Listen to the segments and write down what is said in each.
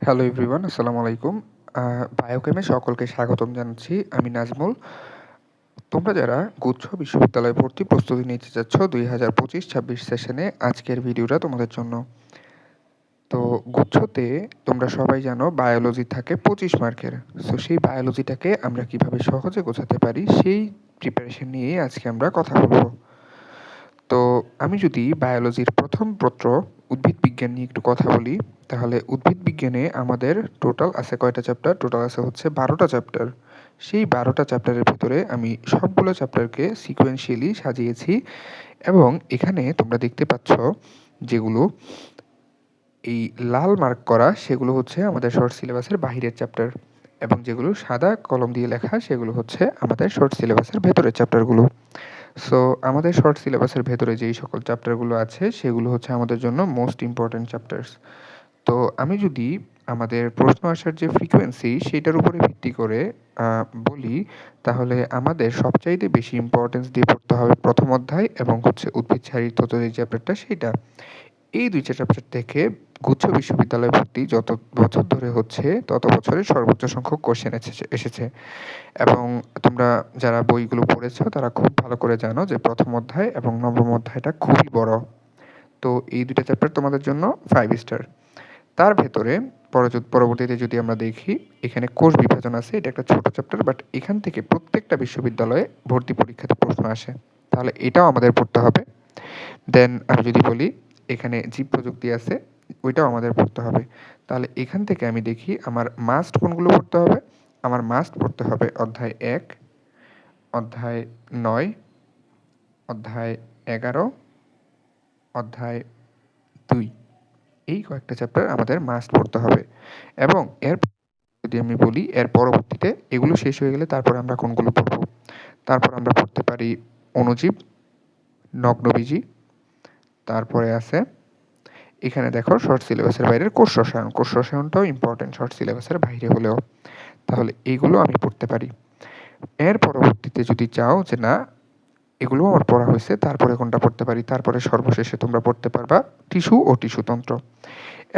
Hello everyone, আসসালামু আলাইকুম। বায়োকেমে সকলকে স্বাগতম জানাচ্ছি। আমি নাজমুল। তোমরা যারা গুচ্ছ বিশ্ববিদ্যালয়ে ভর্তি প্রস্তুতি নিতে চাচ্ছ 2025-26 সেশনে আজকের ভিডিওটা তোমাদের জন্য। তো গুচ্ছতে তোমরা সবাই জানো বায়োলজি থাকে 25 মার্কের। সো সেই বায়োলজিটাকে আমরা কিভাবে সহজে গোছাতে পারি সেই প্রিপারেশন নিয়েই আজকে আমরা কথা বলবো। তো আমি যদি বায়োলজির প্রথম পত্র উদ্ভিদ বিজ্ঞান নিয়ে একটু কথা বলি, তাহলে উদ্ভিদ বিজ্ঞানে আমাদের টোটাল আছে কয়টা চ্যাপ্টার? টোটাল আছে হচ্ছে 12টা চ্যাপ্টার। সেই 12টা চ্যাপ্টারের ভেতরে আমি সবগুলো চ্যাপ্টারকে সিকোয়েন্সিয়ালি সাজিয়েছি এবং এখানে তোমরা দেখতে পাচ্ছ যেগুলো এই লাল মার্ক করা সেগুলো হচ্ছে আমাদের শর্ট সিলেবাসের বাহিরের চ্যাপ্টার এবং যেগুলো সাদা কলম দিয়ে লেখা সেগুলো হচ্ছে আমাদের শর্ট সিলেবাসের ভেতরের চ্যাপ্টারগুলো। সো আমাদের শর্ট সিলেবাসের ভেতরে যেই সকল চ্যাপ্টারগুলো আছে সেগুলো হচ্ছে আমাদের জন্য মোস্ট ইম্পর্ট্যান্ট চ্যাপ্টার্স। তো আমি যদি আমাদের প্রশ্ন আসার যে ফ্রিকোয়েন্সি সেটার উপরে ভিত্তি করে বলি, তাহলে আমাদের সবচাইতে বেশি ইম্পর্টেন্স দিয়ে পড়তে হবে প্রথম অধ্যায় এবং হচ্ছে উদ্ভিদ শারীরতত্ত্ব যে চ্যাপ্টারটা সেইটা। এই ২টা চ্যাপ্টার থেকে গুচ্ছ বিশ্ববিদ্যালয়ে ভর্তি যত বছর ধরে হচ্ছে তত বছরে সর্বোচ্চ সংখ্যক কোয়েশ্চেন এসেছে এবং তোমরা যারা বইগুলো পড়েছো তারা খুব ভালো করে জানো যে প্রথম অধ্যায় এবং নবম অধ্যায়টা খুবই বড়। তো এই ২টা চ্যাপ্টার তোমাদের জন্য 5 স্টার। তার ভেতরে পরবর্তীতে যদি আমরা দেখি, এখানে কোষ বিভাজন আছে। এটা একটা ছোট চ্যাপ্টার, বাট এখান থেকে প্রত্যেকটা বিশ্ববিদ্যালয়ে ভর্তি পরীক্ষাতে প্রশ্ন আসে। তাহলে এটাও আমাদের পড়তে হবে। দেন আমি যদি বলি এখানে জীব প্রযুক্তি আছে, ওইটাও আমাদের পড়তে হবে। তাহলে এখান থেকে আমি দেখি আমার মাস্ট কোনগুলো পড়তে হবে? আমার মাস্ট পড়তে হবে অধ্যায় ১, অধ্যায় ৯, অধ্যায় ১১, অধ্যায় ২। এই কয়েকটা চ্যাপ্টার আমাদের মাস্ট পড়তে হবে এবং এর যদি আমি বলি এর পরবর্তীতে এগুলো শেষ হয়ে গেলে তারপরে আমরা কোনগুলো পড়ব? তারপর আমরা পড়তে পারি অণুজীব, নগ্নবীজি, তারপরে আছে এখানে দেখো শর্ট সিলেবাসের বাইরের কোষ রসায়ন। কোষ রসায়নটাও ইম্পর্টেন্ট শর্ট সিলেবাসের বাইরে হলেও। তাহলে এইগুলো আমি পড়তে পারি। এর পরবর্তীতে যদি চাও যে না এগুলোও আমার পড়া হয়েছে তারপরে কোনটা পড়তে পারি? তারপরে সর্বশেষে তোমরা পড়তে পারবা টিস্যু ও টিস্যুতন্ত্র।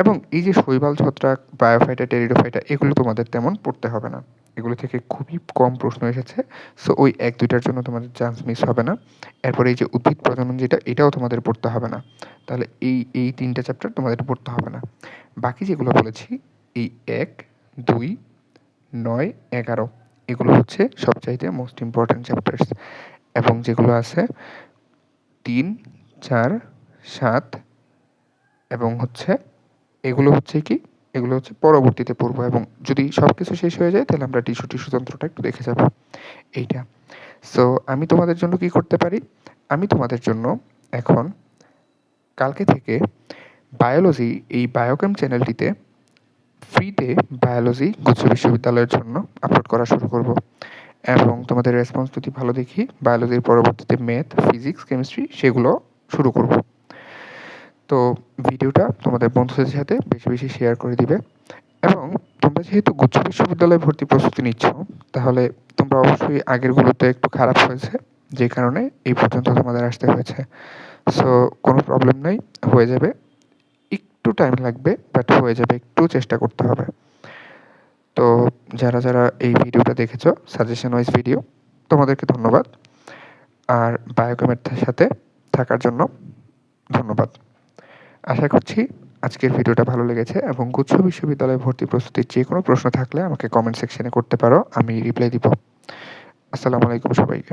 এবং এই যে শৈবাল ছত্রাক, ব্রায়োফাইটা, টেরিডোফাইটা এগুলো তোমাদের তেমন পড়তে হবে না। এগুলো থেকে খুবই কম প্রশ্ন এসেছে। সো ওই ১-২টার জন্য তোমাদের চান্স মিস হবে না। এরপরে এই যে উদ্ভিদ প্রজনন যেটা এটাও তোমাদের পড়তে হবে না। তাহলে এই ৩টা চ্যাপ্টার তোমাদের পড়তে হবে না। বাকি যেগুলো বলেছি এই ১, ২, ৯, ১১ এগুলো হচ্ছে সবচাইতে মোস্ট ইম্পর্ট্যান্ট চ্যাপ্টার্স এবং যেগুলো আছে ৩, ৪, ৭ এবং হচ্ছে এগুলো হচ্ছে কি? এগুলো হচ্ছে পরবর্তীতে পড়বো এবং যদি সবকিছু শেষ হয়ে যায় তাহলে আমরা টিস্যুতন্ত্রটা একটু দেখে যাব। এইটা। সো আমি তোমাদের জন্য কি করতে পারি? আমি তোমাদের জন্য এখন কালকে থেকে বায়োলজি এই বায়োকেম চ্যানেলটিতে ফ্রিতে বায়োলজি গুচ্ছ বিশ্ববিদ্যালয়ের জন্য আপলোড করা শুরু করব এবং তোমাদের রেসপন্স যদি ভালো দেখি বায়োলজির পরবর্তীতে ম্যাথ, ফিজিক্স, কেমিস্ট্রি সেগুলো শুরু করব। তো ভিডিওটা তোমাদের বন্ধুদের সাথে বেশি বেশি শেয়ার করে দিবে এবং তোমরা যেহেতু গুচ্ছ বিশ্ববিদ্যালয়ে ভর্তি প্রস্তুতি নিচ্ছ, তাহলে তোমরা অবশ্যই আগেরগুলোতে একটু খারাপ হয়েছে, যে কারণে এই পর্যন্ত তোমাদের আসতে হয়েছে। সো কোনো প্রবলেম নাই, হয়ে যাবে। একটু টাইম লাগবে, বাট হয়ে যাবে। একটু চেষ্টা করতে হবে। তো যারা এই ভিডিওটা দেখেছো, সাজেশন ওয়াইজ ভিডিও, তোমাদেরকে ধন্যবাদ। আর বায়োকেমের সাথে থাকার জন্য ধন্যবাদ। আশা করছি আজকের ভিডিওটা ভালো লেগেছে এবং গুচ্ছ বিশ্ববিদ্যালয়ে ভর্তি প্রস্তুতির যে কোনো প্রশ্ন থাকলে আমাকে কমেন্ট সেকশনে করতে পারো, আমি রিপ্লাই দিব। আসসালামু আলাইকুম সবাইকে।